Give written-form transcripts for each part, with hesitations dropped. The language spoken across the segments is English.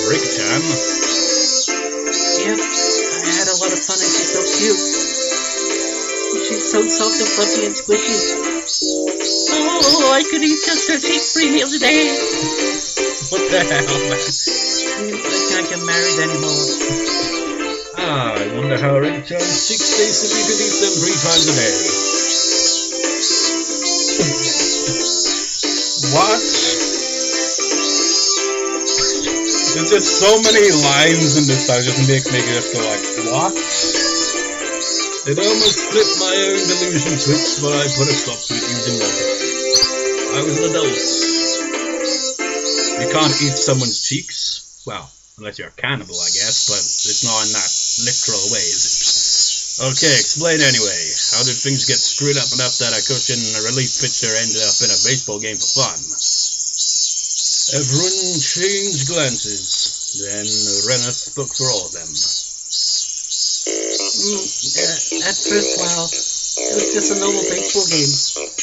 Rika-chan. Yep, I had a lot of fun and she's so cute. She's so soft and fluffy and squishy. Oh, I could eat just her cheek 3 meals a day. What the hell, man? I can't get married anymore. I wonder how Rika-chan's cheeks taste if you could eat them 3 times a day. What? There's just so many lines in this that just make me just go like, what? It almost flipped my own delusion switch, but I put a stop to it using logic. I was an adult. You can't eat someone's cheeks. Well, unless you're a cannibal, I guess, but it's not in that literal way, is it? Okay, explain anyway. How did things get screwed up enough that a Koshien relief pitcher ended up in a baseball game for fun? Everyone changed glances. Then Renner spoke for all of them. At first, well, it was just a normal baseball game.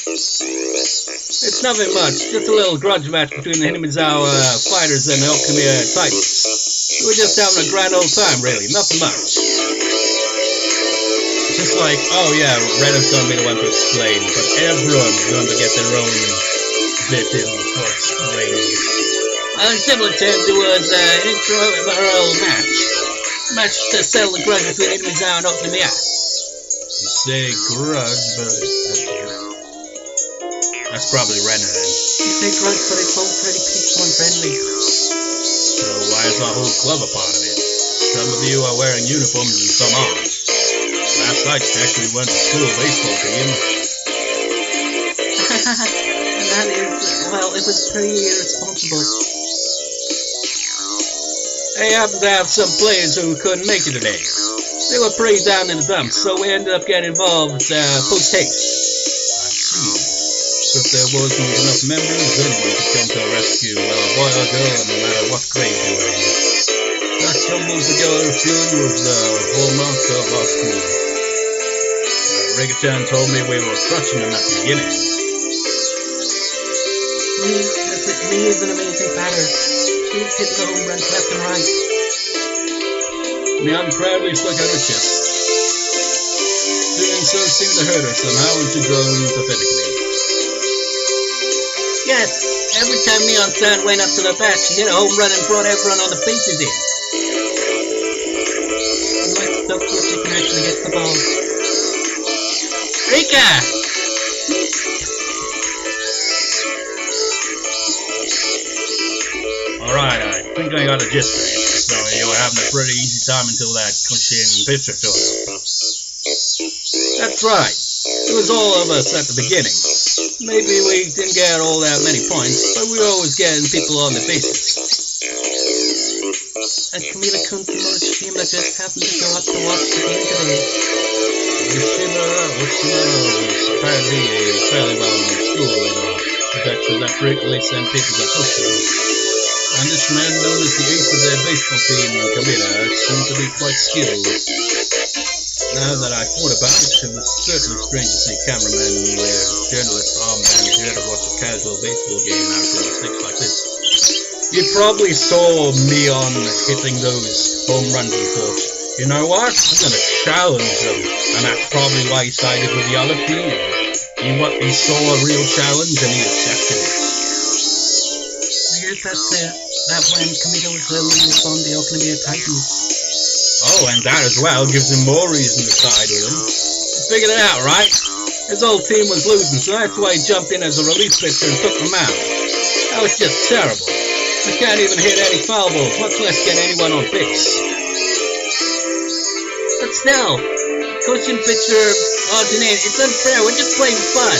It's nothing much, just a little grudge match between the Hinamizawa fighters and the Kameda Titans. We were just having a grand old time, really, nothing much. Just like, oh yeah, Renner's gonna be the one to explain, but everyone's going to get their own bit in for explaining. In similar terms, it was an intramural match to settle the grudge between Hinamizawa and Okamiya. You say grudge, but that's probably Renner then. You say grudge, but it's all pretty peaceful and friendly. So why is our whole club a part of it? Some of you are wearing uniforms and some aren't. Last night actually went to school baseball team. And that is, well, it was pretty irresponsible. They happened to have some players who couldn't make it today. They were pretty down in the dumps, so we ended up getting involved post-haste. I see. So if there wasn't enough members, anyone could come to a rescue, whether a boy or girl, no matter what grade you were in. That jumbled together feeling was the hallmark of our school. Rika-chan told me we were crushing them at the beginning. Me is an amazing batter. She's hitting the home runs left and right. Mian proudly stuck out her chest. Doing so seemed to hurt her somehow, and she groaned pathetically. Yes, every time Mian-san went up to the bat, she hit a home run and brought everyone on the bases in. Unlike Satoko, she can actually hit the ball. Rika! Alright, I think I got a gist of it. So you were having a pretty easy time until that Koshien pitcher showed up. That's right. It was all of us at the beginning. Maybe we didn't get all that many points, but we were always getting people on the bases. And Kameda-kun from Hiroshima just happened to go up to watch the game today. Oshima was apparently a fairly well-known school in a prefecture that frequently sent people to Koshien. And this man, known as the ace of their baseball team in Kameda, seemed to be quite skilled. Now that I thought about it, it was certainly strange to see cameramen wear journalist armbands here to watch a casual baseball game after mistakes like this. You probably saw me on hitting those home runs and thought, you know what, I'm going to challenge them. And that's probably why he sided with the other team. He saw a real challenge and he accepted it. I heard that when Kameda was little, he was on the Okamiya Titans. Oh, and that as well gives him more reason to side with him. You figured it out, right? His whole team was losing, so that's why he jumped in as a relief pitcher and took them out. That was just terrible. I can't even hit any foul balls, much less get anyone on base. But still, Koshien pitcher originated. It's unfair. We're just playing fun.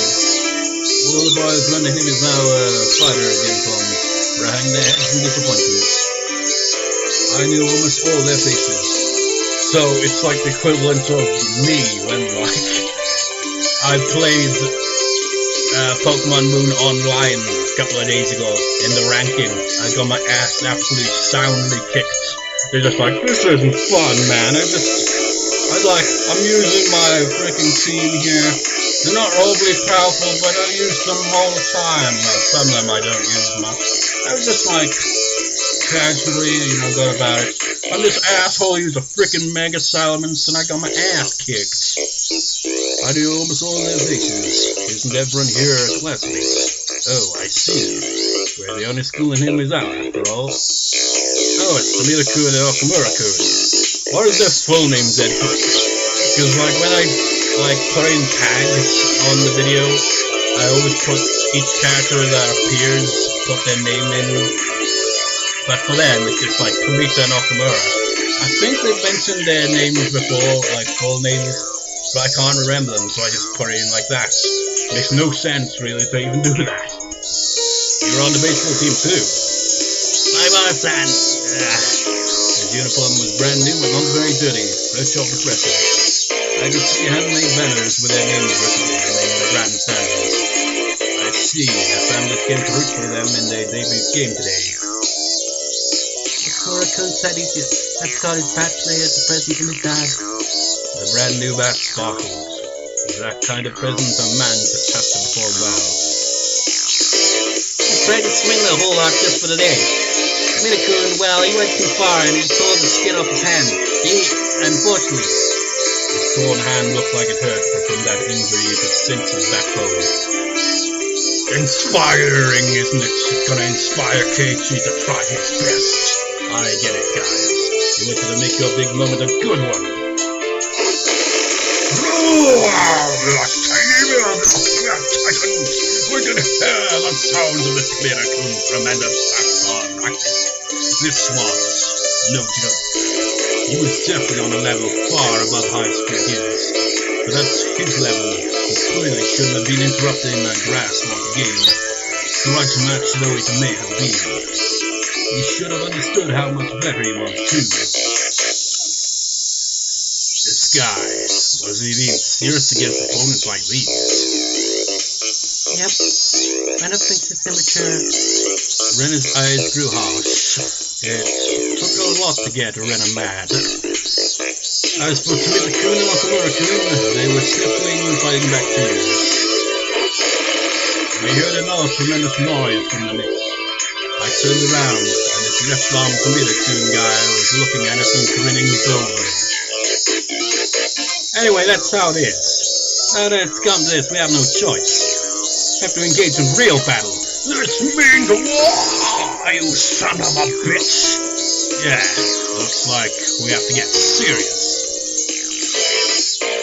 All the boys run to him as now a fighter again from hang their heads in disappointment. I knew almost all their faces. So it's like the equivalent of me when I played Pokemon Moon online a couple of days ago in the ranking. I got my ass absolutely soundly kicked. They're just like, this isn't fun, man. I'm using my freaking team here. They're not overly powerful, but I use them all the time. Some of them I don't use much. I was just like, casually, go about it. And this asshole used a frickin' Mega Salamence, and I got my ass kicked. I do almost all their faces. Isn't everyone here a classmate? Oh, I see. We're the only school in him is out, after all. Oh, it's the Milaku and the Okamura-kun. What is their full names, Ed? Because, when I, put in tags on the video, I always put each character that appears, put their name in. But for them, it's just Kameda and Okamura. I think they've mentioned their names before, full names, but I can't remember them, so I just put it in like that. It makes no sense, really, to even do that. You're on the baseball team, too. Bye-bye, His uniform was brand new and not very dirty, fresh off the presser. I could see handmade banners with their names written on them in the grandstands. I see, the family came to root for them in their debut game today. Okamura-kun said he just got his bat today as a present from his dad. The brand new bat sparkles. That kind of present a man just has to perform well. He tried to swing the whole lot just for today. Kameda-kun, well, he went too far and he tore the skin off his hand. Unfortunately, his torn hand looked like it hurt, but from that injury you could sense his backbone. Inspiring, isn't it? It's gonna inspire Keiichi to try his best. I get it, guys. You wanted to make your big moment a good one. We can hear the sounds of the Kameda-kun's tremendous saxophone practice. This was no joke. He was definitely on a level far above high school kids. But that's his level. He clearly shouldn't have been interrupted in that grass-walk game. Grudge match though it may have been. He should have understood how much better he was too. This guy wasn't even serious against opponents like these. Yep, Renna thinks it's immature. Renna's eyes grew harsh. It took a lot to get Renna mad. As for Kameda-kun and Okamura-kun, they were sniffling and fighting back tears. We heard another tremendous noise from the mix. I turned around, and this left-arm Kameda-kun guy was looking at us and grinning boldly. Anyway, that's how it is. Now that it's come to this, we have no choice. We have to engage in real battle. This means war, you son of a bitch! Yeah, looks like we have to get serious.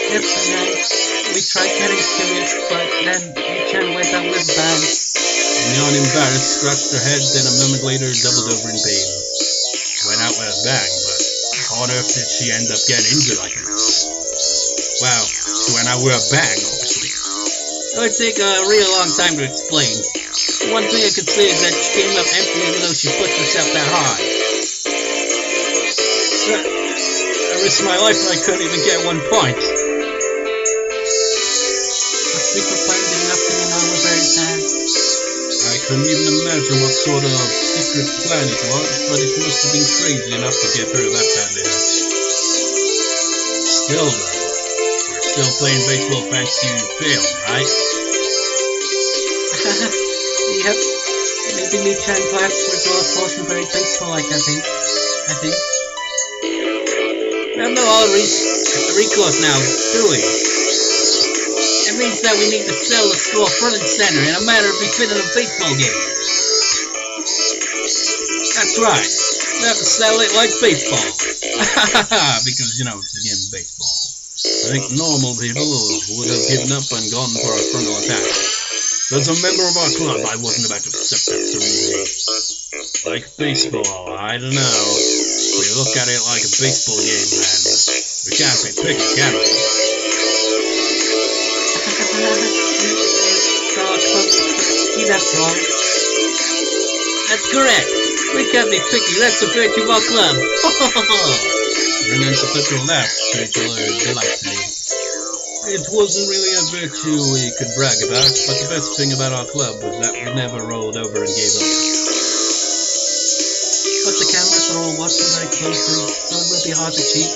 Yep, we tried getting serious, but then Yu-chan went out with a bang. Neon, embarrassed, scratched her head, then a moment later doubled over in pain. She went out with a bang, but how on earth did she end up getting injured like this? Well, she went out with a bang, obviously. It would take a real long time to explain. One thing I could say is that she came up empty even though she pushed herself that hard. I risked my life and I couldn't even get 1 point. Our secret plan did nothing and I was very sad. I couldn't even imagine what sort of secret plan it was, but it must have been crazy enough to get her that badly hurt. Still though, we're still playing baseball thanks to you failed, right? Yep. Maybe Yu-chan class resource wasn't very baseball-like, I think. We have no other recourse now, do we? It means that we need to sell the score front and center in a matter of befitting a baseball game. That's right. We have to sell it like baseball. Because, it's again baseball. I think normal people would have given up and gone for a frontal attack. As a member of our club, I wasn't about to accept that so easily. Like baseball, I don't know. We look at it like a baseball game, man. We can't be picky, can we? That's wrong. That's correct. We can't be picky. That's the virtue of our club. Renan Satoko laughed delightfully. It wasn't really a virtue we could brag about, but the best thing about our club was that we never rolled over and gave up. But the cameras are all watching very closely, so it will be hard to cheat.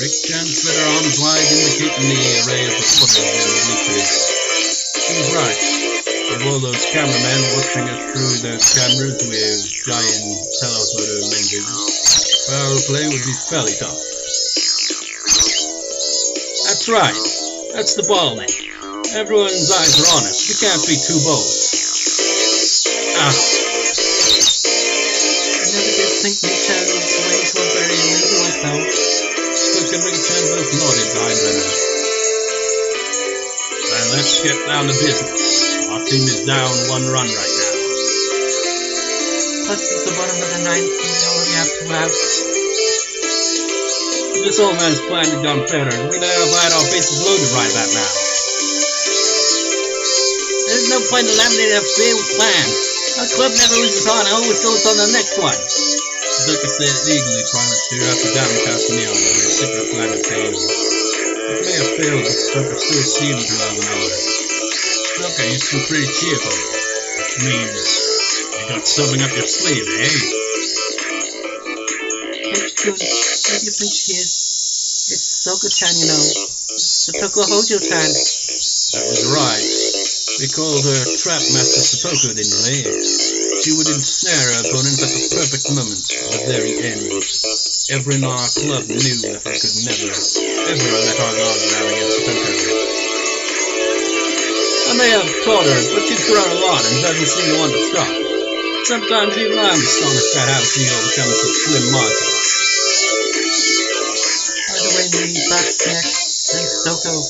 Rick-chan spread her arms wide, indicating the array of reporters in the bleachers. She was right. It was all those cameramen watching us through those cameras with giant telephoto lenses, foul play would be fairly tough. That's right. That's the bottleneck. Everyone's eyes are on us. We can't be too bold. I never did think Michel's ways were very illegal, though. Spook and Ricky-chan both nodded behind Renner. Then let's get down to business. Our team is down 1 run right now. Plus, it's the bottom of the 9th, and we only have 2 outs. This old man's plan had gone better, and we know how to our bases loaded right about now. There's no point in laminating a failed plan. Our club never loses on and always goes on the next one. Satoko said eagerly, trying to cheer up the downcast Neon with a secret plan of tales. It may have failed, but Satoko still seemed to have an order. Satoko, you seem pretty cheerful. Which means you got something up your sleeve, eh? Keiichi-kun, who do you think she is? It's Satoko-chan, you know. Satoko Hojo-chan. That was right. We called her Trap Master Satoko, didn't we? She would ensnare her opponents at the perfect moment, the very end. Everyone in our club knew that they could never, ever let our guard down against Satoko. I may have taught her, but she's grown a lot and doesn't seem to want to stop. Sometimes even I'm astonished at how she overcomes such slim margins. By the way, that's next, and Satoko.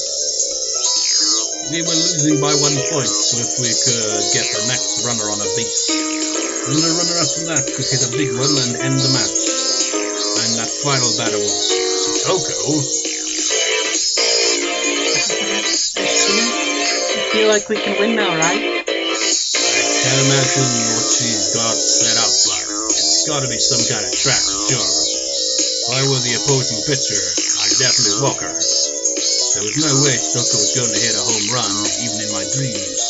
We were losing by 1 point, so if we could get the next runner on a base, then the runner after that could hit a big one and end the match. And that final batter was Satoko. I see. I feel like we can win now, right? I can't imagine what she's got set out like. It's got to be some kind of trap, sure. If I were the opposing pitcher, I'd definitely walk her. There was no way Satoko was going to hit a home run, even in my dreams.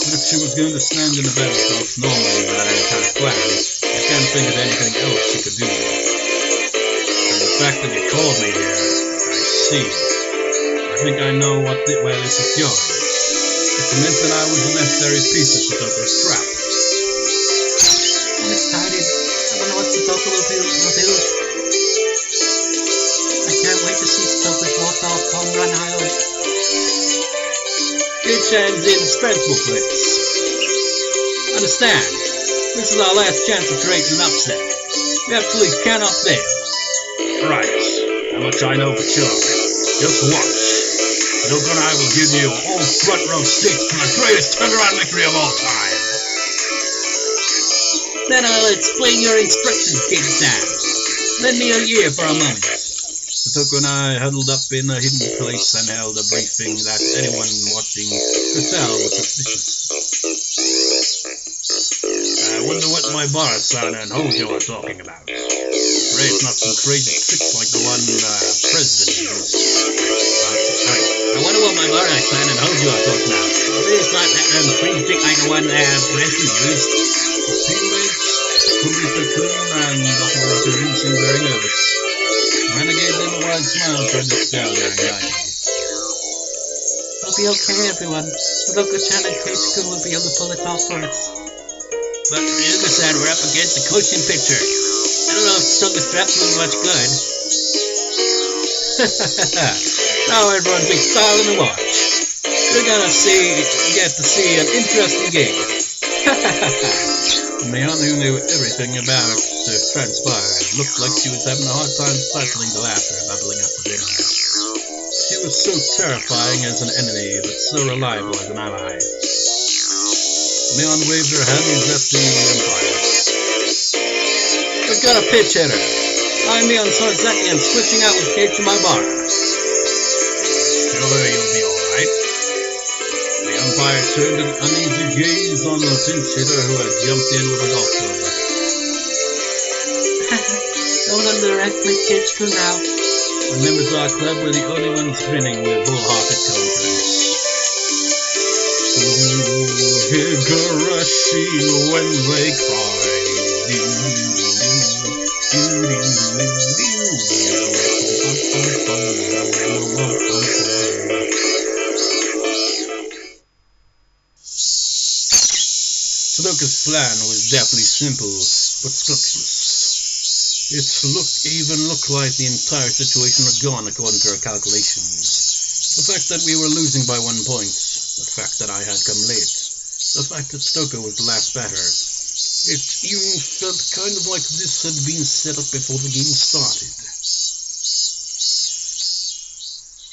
But if she was going to stand in the battle box normally without any kind of plan, I can't think of anything else she could do. And the fact that you called me here, I see. I think I know where this is going. It meant that I was a necessary piece of Satoko's trap. I'm excited. I wonder what Satoko will do. I can't wait to see Satoko's walk-off home run highlight. Keiichi's indispensable for this. Understand, this is our last chance of creating an upset. We absolutely cannot fail. Right, how much I know for sure. Just watch. Satoko and I will give you all front row seats to the greatest turnaround victory of all time. Then I'll explain your instructions, Keiichi-san. Lend me your ear for a moment. Satoko and I huddled up in a hidden place and held a briefing that anyone watching could tell was suspicious. I wonder what my bar-san and Hojo are talking about. Pray it's not some crazy tricks like the one President used. I wonder what my bar-san and Hojo are talking about. Pray it's not that crazy trick like the one President used. The teammates, Kubita-kun and Dr. seemed very nervous. Renegade gave a wide smile toward the stare their anxiety. It'll be okay, everyone. Satoko-chan and Keiichi-kun will be able to pull it off for us. But Ryuga-san, we're up against the Koshien pitcher. I don't know if Satoko's traps will be much good. Now everyone's be styling to watch. You're gonna get to see an interesting game. Neon, who knew everything about the transpired, looked like she was having a hard time stifling the laughter bubbling up within her. She was so terrifying as an enemy, but so reliable as an ally. Neon waved her hands at the umpire. We've got a pitch hitter. I'm Neon Sorzaki and switching out with Keiichi my bar. Sure you'll be alright. The umpire turned an uneasy gaze on the pinch hitter who had jumped in with a golf club. Don't underestimate Keiichi now. The members of our club were the only ones grinning with bull-hearted confidence. Higurashi when they cry. Satoko's plan was definitely simple, but scrumptious. It looked like the entire situation had gone according to our calculations. The fact that we were losing by 1 point, the fact that I had come late, the fact that Satoko was the last batter. It even felt kind of like this had been set up before the game started.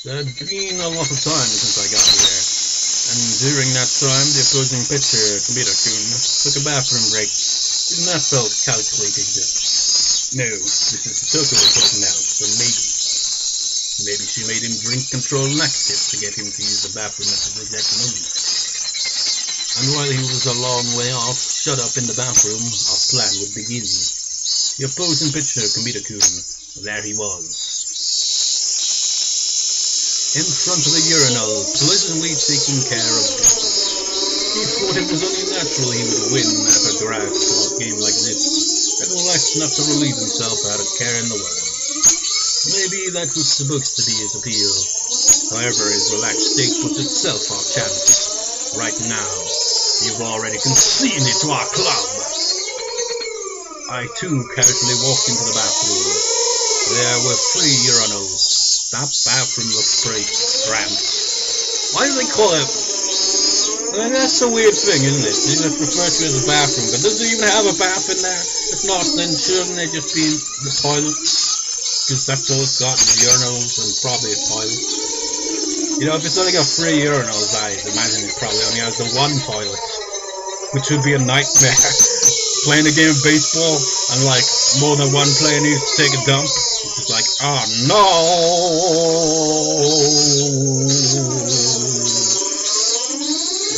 There had been a lot of time since I got here. And during that time, the opposing pitcher, Kameda-kun, took a bathroom break. Even that felt calculated. No, this is Satoko we're talking about, so maybe she made him drink controlled laxatives to get him to use the bathroom at the exact moment. And while he was a long way off, shut up in the bathroom, our plan would begin. The opposing pitcher, Kameda-kun, there he was. In front of the urinal, pleasantly taking care of business. He thought it was only natural he would win at a grass game like this, and relax enough to relieve himself out of care in the world. Maybe that was supposed to be his appeal. However, his relaxed state was itself our chance. Right now, you've already conceded to our club. I too casually walked into the bathroom. There were 3 urinals. That bathroom looked pretty cramped. Why do they call it? That's a weird thing, isn't it? They just refer to it as a bathroom, but does it even have a bath in there? If not, then shouldn't they just be the toilets? Because that's all it's got, is urinals and probably a toilet. You know, if it's only got 3 urinals, I imagine it probably only has the 1 toilet, which would be a nightmare. Playing a game of baseball and like more than 1 player needs to take a dump. It's like, oh no!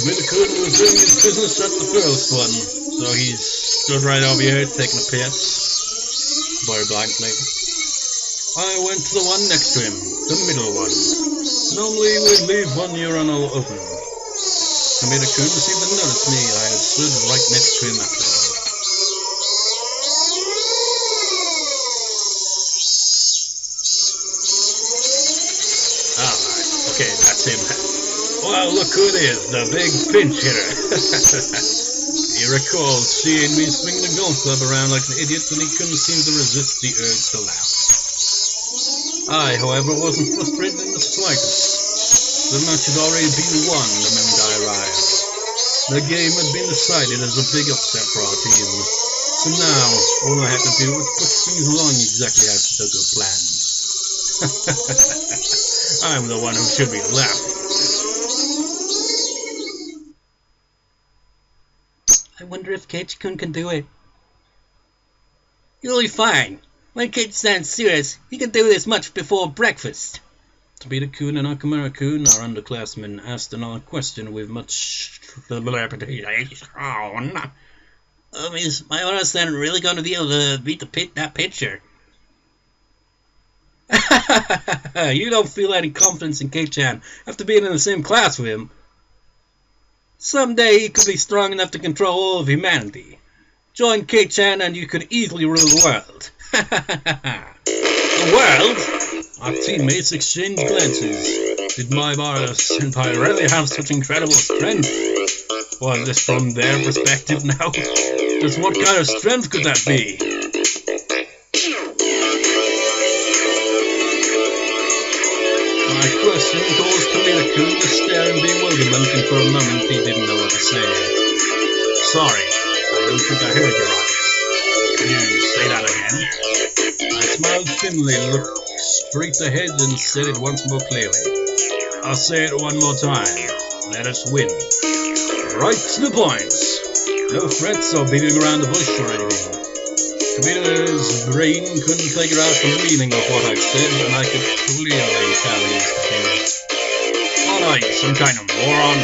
Kameda-kun was doing his business at the first one, so he stood right over here taking a piss. Very blankly. I went to the one next to him, the middle one. Normally we'd leave 1 urinal open. Kameda-kun seemed to notice me. I had stood right next to him after all. Okay, that's him. Well, look who it is, the big pinch hitter. He recalls seeing me swing the golf club around like an idiot, and he couldn't seem to resist the urge to laugh. I, however, wasn't frustrated in the slightest. The match had already been won the moment I arrived. The game had been decided as a big upset for our team. So now, all I had to do was push things along exactly as Satoko planned. I'm the one who should be laughing. I wonder if Keiichi-kun can do it. You'll be fine. When Keiichi-san's serious, he can do this much before breakfast. Kameda-kun and Higurashi-kun, our underclassmen, asked another question with much hilarity. Oh, no. Is my other-son really going to be able to beat that pitcher? You don't feel any confidence in Keiichi-san after being in the same class with him. Someday he could be strong enough to control all of humanity. Join Keiichi-san and you could easily rule the world. The world? Our teammates exchanged glances. Did my senpai really have such incredible strength? Was this from their perspective now? Just what kind of strength could that be? My question caused Kameda-kun to stare in bewilderment, and for a moment he didn't know what to say. Sorry, I don't think I heard your eyes. Can you say that again? I smiled thinly, looked straight ahead, and said it once more clearly. I'll say it one more time. Let us win. Right to the point. No threats or beating around the bush or anything. Kameda's brain couldn't figure out the meaning of what I'd said, and I could clearly tell he was confused. What are you, some kind of moron?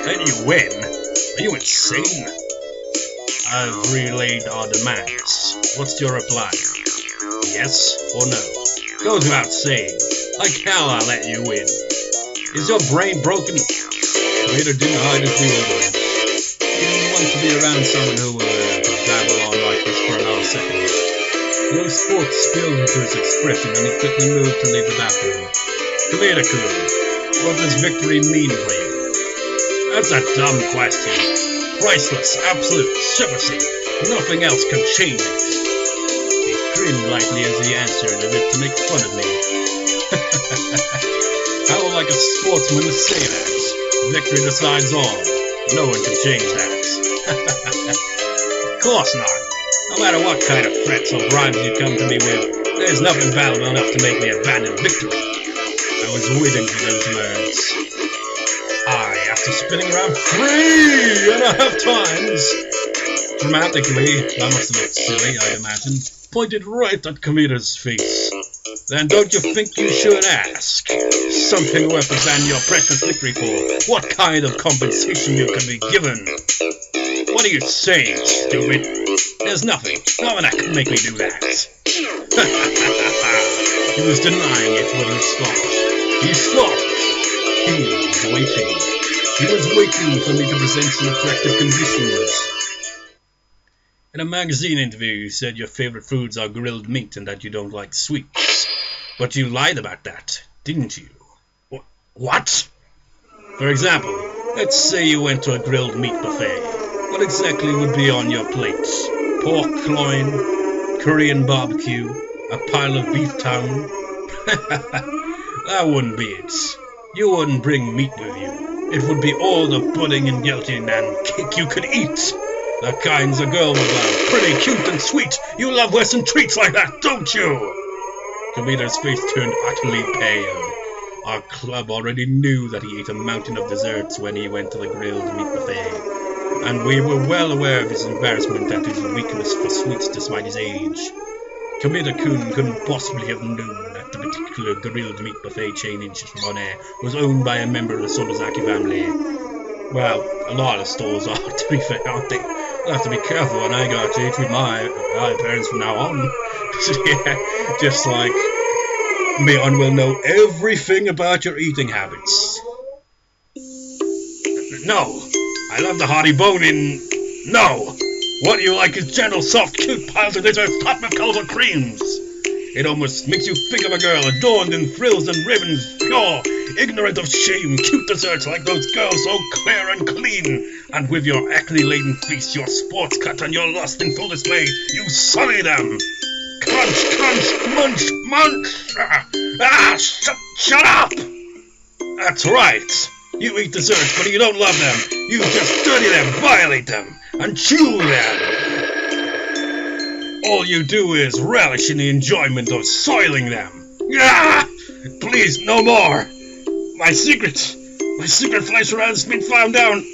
Let you win? Are you insane? I've relayed our demands. What's your reply? Yes or no? Goes without saying. Like hell I'll let you win. Is your brain broken? Kameda didn't hide his bewilderment. He didn't want to be around someone who would babble on like this for another second. Those thoughts spilled into his expression, and he quickly moved to leave the bathroom. Kameda-kun, what does victory mean for you? That's a dumb question. Priceless, absolute supremacy. Nothing else can change it. He grinned lightly as he answered, as if to make fun of me. How like a sportsman to say that? Victory decides all. No one can change that. Of course not. No matter what kind of threats or bribes you come to me with, there's nothing valuable enough to make me abandon victory. I was waiting for those words. After spinning around 3.5 times, dramatically, that must have looked silly, I imagine, pointed right at Kameda's face. Then don't you think you should ask? Something worth than your precious victory for. What kind of compensation you can be given? What are you saying, stupid? There's nothing that can make me do that. He was denying it, but he stopped. He stopped. He was waiting. He was waiting for me to present some attractive conditions. In a magazine interview, you said your favorite foods are grilled meat and that you don't like sweets. But you lied about that, didn't you? What? For example, let's say you went to a grilled meat buffet. What exactly would be on your plates? Pork loin, Korean barbecue, a pile of beef tongue? That wouldn't be it. You wouldn't bring meat with you. It would be all the pudding and gelatin and cake you could eat. The kinds a girl would love. Pretty cute and sweet. You love Western treats like that, don't you? Kameda's face turned utterly pale. Our club already knew that he ate a mountain of desserts when he went to the grilled meat buffet, and we were well aware of his embarrassment and his weakness for sweets despite his age. Kameda-kun couldn't possibly have known that the particular grilled meat buffet chain in Shishimone was owned by a member of the Sonozaki family. Well, a lot of stores are, to be fair, aren't they? I'll have to be careful when I go to eat with my parents from now on. Yeah, just like Mion will know everything about your eating habits. No, I love the hearty bone in... No! What you like is gentle, soft, cute piles of desserts topped with colorful creams. It almost makes you think of a girl adorned in frills and ribbons, pure, ignorant of shame, cute desserts like those girls, so clear and clean. And with your acne-laden face, your sports cut, and your lust in full display, you sully them. Crunch, crunch, munch, munch. Shut up! That's right. You eat desserts, but you don't love them. You just dirty them, violate them, and chew them. All you do is relish in the enjoyment of soiling them. Ah! Please, no more. My secret flesh has been found down.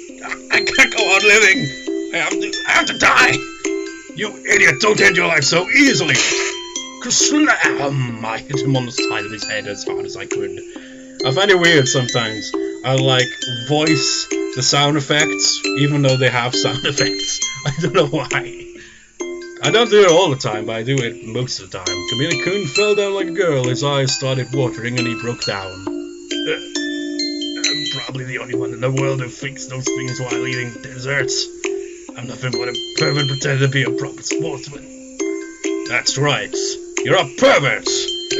I can't go on living. I have to die. You idiot, don't end your life so easily. I hit him on the side of his head as hard as I could. I find it weird sometimes. I like voice the sound effects, even though they have sound effects. I don't know why. I don't do it all the time, but I do it most of the time. Kameda-kun fell down like a girl, his eyes started watering, and he broke down. I'm probably the only one in the world who thinks those things while eating desserts. I'm nothing but a pervert pretending to be a proper sportsman. That's right. You're a pervert!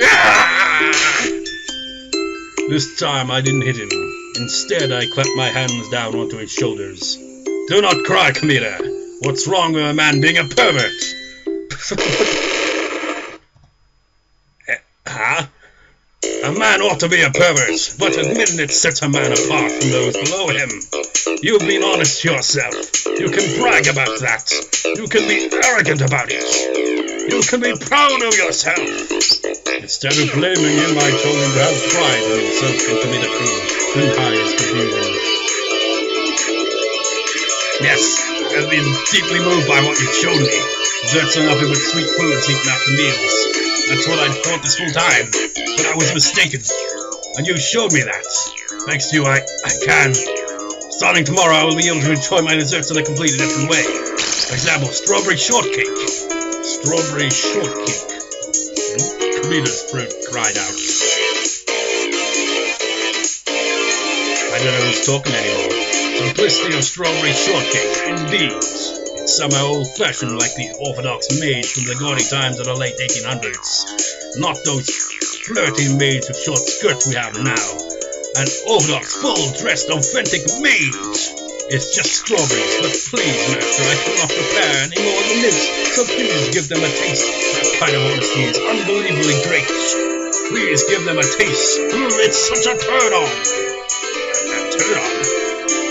Ah! This time I didn't hit him. Instead, I clapped my hands down onto his shoulders. Do not cry, Kameda. What's wrong with a man being a pervert? Huh? A man ought to be a pervert, but admitting it sets a man apart from those below him. You've been honest yourself. You can brag about that. You can be arrogant about it. You can be proud of yourself. Instead of blaming him, I told him to have pride in himself and Kameda-kun couldn't hide his confusion. Yes, I've been deeply moved by what you've shown me. Desserts are nothing but sweet foods eaten after meals. That's what I'd thought this whole time, but I was mistaken. And you showed me that. Thanks to you, I can. Starting tomorrow, I will be able to enjoy my desserts in a completely different way. For example, strawberry shortcake. Strawberry shortcake. Kameda's throat cried out. I don't know who's talking anymore. Simplicity of strawberry shortcake, indeed. It's somehow old-fashioned like the orthodox maids from the gaudy times of the late 1800s. Not those flirty maids with short skirts we have now. An orthodox, full-dressed, authentic maid. It's just strawberries, but please, master, I cannot prepare any more than this, so please give them a taste. That kind of honesty is unbelievably great. Please give them a taste. It's such a turn-on. A turn-on?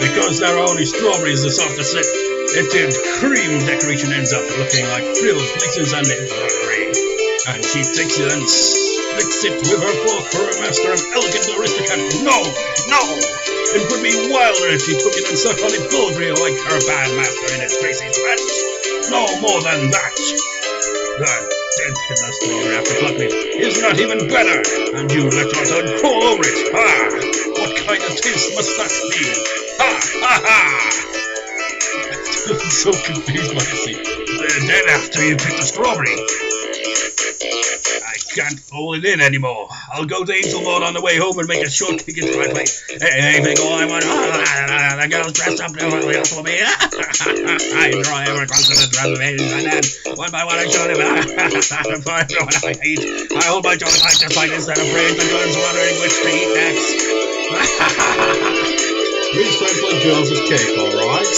Because there are only strawberries this opposite. Tinted cream decoration ends up looking like frills, laces, and embroidery. And she takes it and splits it with her fork for a master and elegant aristocrat. No! No! It would be wilder if she took it and sucked on it boldly like her bad master in his Gracie's match. No more than that. The dent in the strawberry after plucking it is not even better, and you let your tongue crawl over it. Ha! What kind of taste must that be? Ha! Ha! Ha! I'm so confused by this scene. They're dead after you pick the strawberry. I can't hold it in anymore. I'll go to Angel Mode on the way home and make a short kick into my place. Anything all I want. The girl's dressed up for me. I draw every constant transformation and then one by one I show them. For everyone I hate. I hold my jaw tight just like this and afraid the girls wondering which to eat next. These sounds like girls' cake, alright?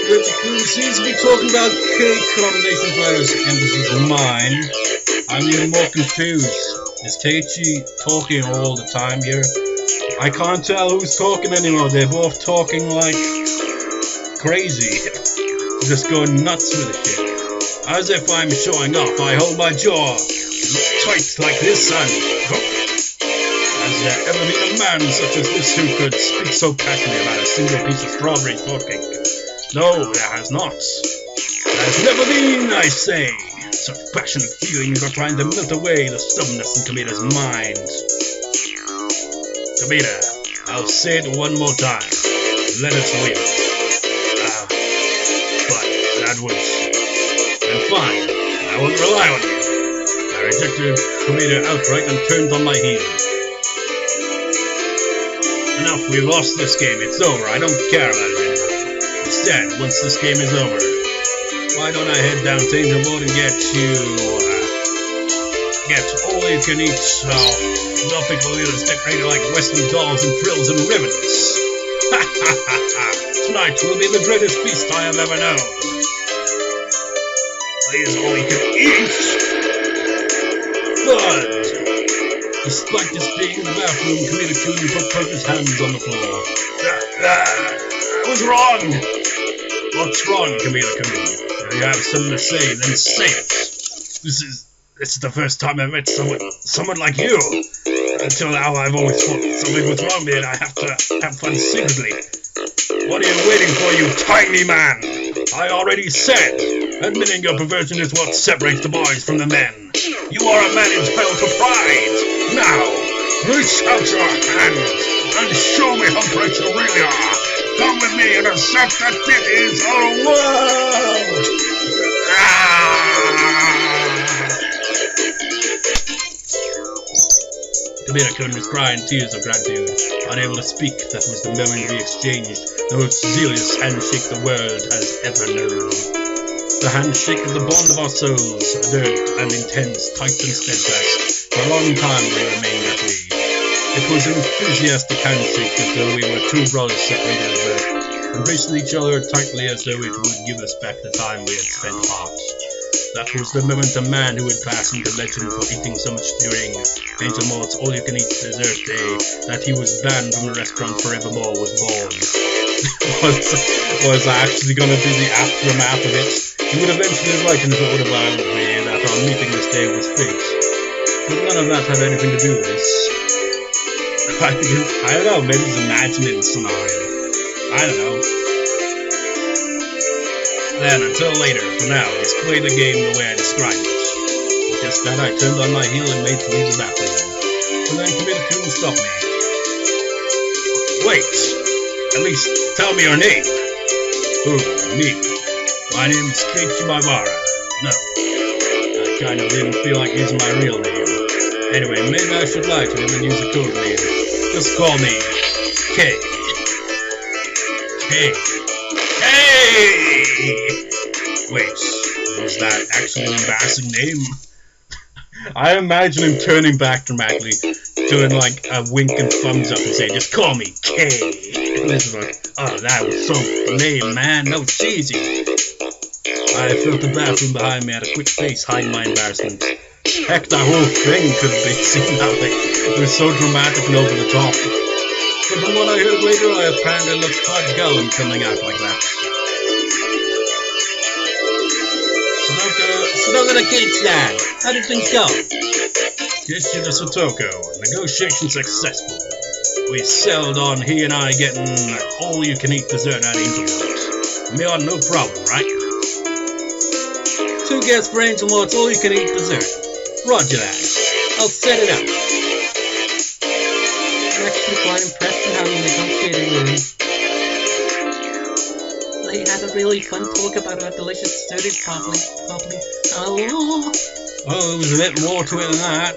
He seems to be talking about cake combination flavors, and this is mine. I'm even more confused. Is Keiichi talking all the time here? I can't tell who's talking anymore. They're both talking like crazy. Just going nuts with the shit. As if I'm showing off, I hold my jaw tight like this, and has there ever been a man such as this who could speak so passionately about a single piece of strawberry shortcake? No, there has not. There has never been, I say. Such passionate feelings are trying to melt away the stubbornness in Kameda's mind. Kameda, I'll say it one more time. Let us win. But that was... And fine, I won't rely on you. I rejected Kameda outright and turned on my heel. Enough, we've lost this game. It's over. I don't care about it anymore. Instead, once this game is over, why don't I head down to Angel Mode and get all you can eat tropical leaders decorated like Western dolls and frills and ribbons. Ha ha ha ha! Tonight will be the greatest feast I have ever known. Please, all you can eat. Good. Despite this being in the bathroom, Kameda couldn't put both his hands on the floor. I was wrong. What's wrong, Kameda? If you have something to say, then say it. This is the first time I've met someone like you. Until now, I've always thought something was wrong with me and I have to have fun secretly. What are you waiting for, you tiny man? I already said, admitting your perversion is what separates the boys from the men. You are a man entitled to pride. Now, reach out your hand and show me how great you really are. Come with me and accept that it is our world! Kameda was crying tears of gratitude. Unable to speak, that was the moment we exchanged the most zealous handshake the world has ever known. The handshake of the bond of our souls, alert and intense, tight and steadfast. For a long time we remained that way. It was an enthusiastic handshake as though we were two brothers separated at birth, embracing each other tightly as though it would give us back the time we had spent apart. That was the moment a man who had passed into legend for eating so much during Angel Mode's all-you-can-eat dessert day that he was banned from the restaurant forevermore was born. was actually going to be the aftermath of it? He would eventually write in his autobiography that our meeting this day was fate. But none of that had anything to do with this. I don't know, maybe it's an imaginary scenario. I don't know. Then, until later, for now, let's play the game the way I described it. Just then, I turned on my heel and made to leave the bathroom. But then Kameda couldn't stop me. Wait! At least, tell me your name. Who? Me. My name's Keiichi No. I kind of didn't feel like using my real name. Anyway, maybe I should lie to him and use a code name. Just call me K. Wait, was that actually an embarrassing name? I imagine him turning back dramatically. doing like a wink and thumbs up and saying, just call me K. Elizabeth, oh, that was so lame, man, that was cheesy. I felt the bathroom behind me had a quick face hiding my embarrassment. Heck, that whole thing could be seen that way. It was so dramatic and over the top. But from what I heard later, I apparently looked hot gullion coming out like that. Satoko to Keiichi, how did things go? Keiichi to Satoko, negotiation successful. We settled on he and I getting all-you-can-eat dessert at Angel. Me on no problem, right? 2 guest brains and what's all-you-can-eat dessert. Roger that. I'll set it up. I'm actually quite impressed with how you negotiated with him. They had a really fun talk about our delicious dessert probably. Oh, it was a bit more to it than that.